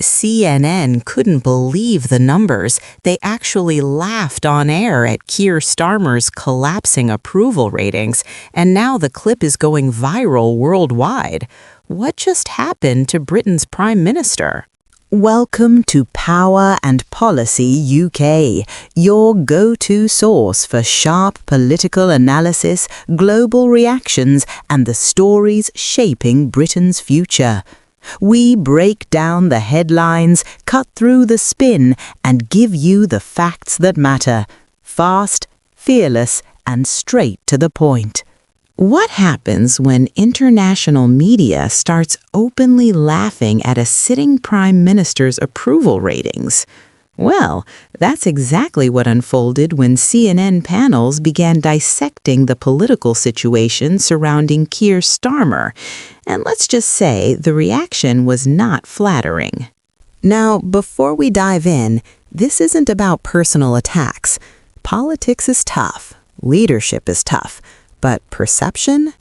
CNN couldn't believe the numbers. They actually laughed on air at Keir Starmer's collapsing approval ratings, and now the clip is going viral worldwide. What just happened to Britain's Prime Minister? Welcome to Power and Policy UK, your go-to source for sharp political analysis, global reactions, and the stories shaping Britain's future. We break down the headlines, cut through the spin, and give you the facts that matter. Fast, fearless, and straight to the point. What happens when international media starts openly laughing at a sitting prime minister's approval ratings? Well, that's exactly what unfolded when CNN panels began dissecting the political situation surrounding Keir Starmer. And let's just say the reaction was not flattering. Now, before we dive in, this isn't about personal attacks. Politics is tough. Leadership is tough. But perception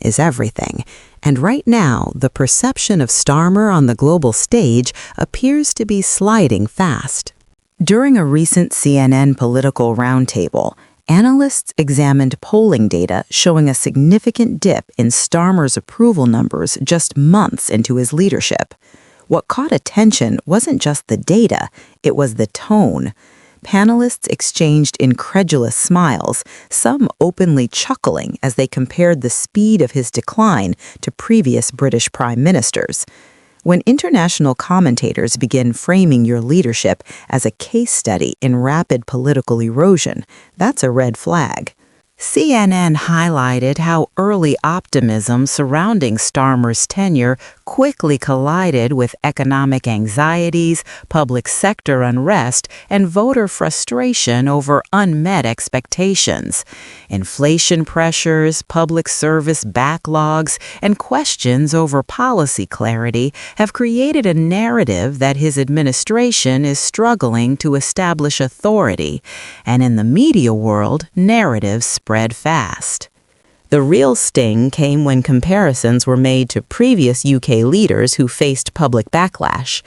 is everything. And right now, the perception of Starmer on the global stage appears to be sliding fast. During a recent CNN political roundtable, analysts examined polling data showing a significant dip in Starmer's approval numbers just months into his leadership. What caught attention wasn't just the data, it was the tone. Panelists exchanged incredulous smiles, some openly chuckling as they compared the speed of his decline to previous British prime ministers. When international commentators begin framing your leadership as a case study in rapid political erosion, that's a red flag. CNN highlighted how early optimism surrounding Starmer's tenure quickly collided with economic anxieties, public sector unrest, and voter frustration over unmet expectations. Inflation pressures, public service backlogs, and questions over policy clarity have created a narrative that his administration is struggling to establish authority, and in the media world, narratives spread fast. The real sting came when comparisons were made to previous UK leaders who faced public backlash.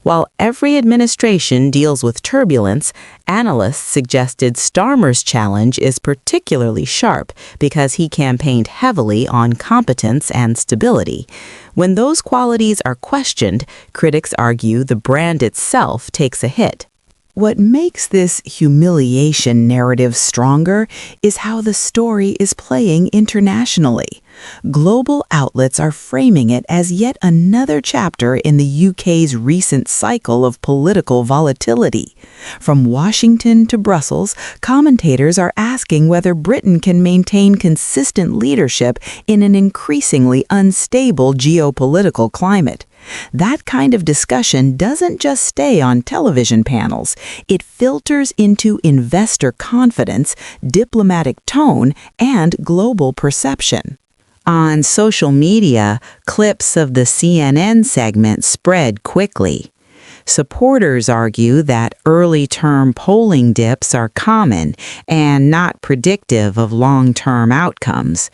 While every administration deals with turbulence, analysts suggested Starmer's challenge is particularly sharp because he campaigned heavily on competence and stability. When those qualities are questioned, critics argue the brand itself takes a hit. What makes this humiliation narrative stronger is how the story is playing internationally. Global outlets are framing it as yet another chapter in the UK's recent cycle of political volatility. From Washington to Brussels, commentators are asking whether Britain can maintain consistent leadership in an increasingly unstable geopolitical climate. That kind of discussion doesn't just stay on television panels. It filters into investor confidence, diplomatic tone, and global perception. On social media, clips of the CNN segment spread quickly. Supporters argue that early-term polling dips are common and not predictive of long-term outcomes.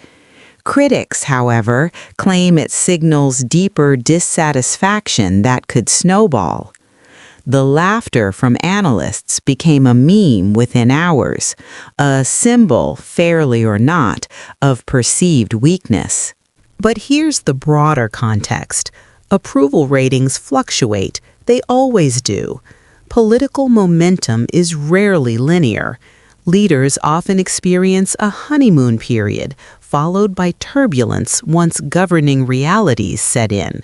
Critics, however, claim it signals deeper dissatisfaction that could snowball. The laughter from analysts became a meme within hours, a symbol, fairly or not, of perceived weakness. But here's the broader context. Approval ratings fluctuate. They always do. Political momentum is rarely linear. Leaders often experience a honeymoon period, followed by turbulence once governing realities set in.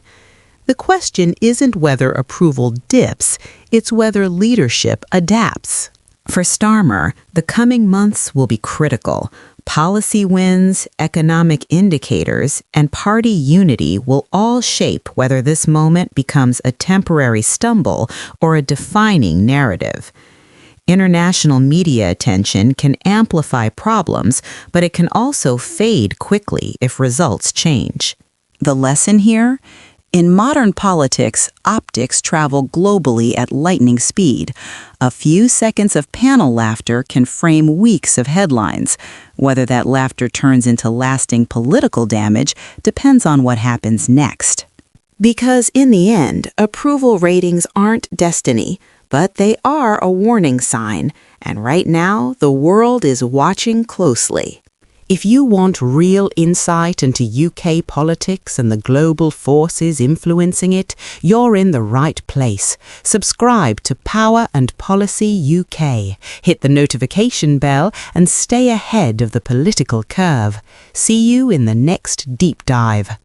The question isn't whether approval dips, it's whether leadership adapts. For Starmer, the coming months will be critical. Policy wins, economic indicators, and party unity will all shape whether this moment becomes a temporary stumble or a defining narrative. International media attention can amplify problems, but it can also fade quickly if results change. The lesson here? In modern politics, optics travel globally at lightning speed. A few seconds of panel laughter can frame weeks of headlines. Whether that laughter turns into lasting political damage depends on what happens next. Because in the end, approval ratings aren't destiny, but they are a warning sign, and right now the world is watching closely. If you want real insight into UK politics and the global forces influencing it, you're in the right place. Subscribe to Power and Policy UK. Hit the notification bell and stay ahead of the political curve. See you in the next deep dive.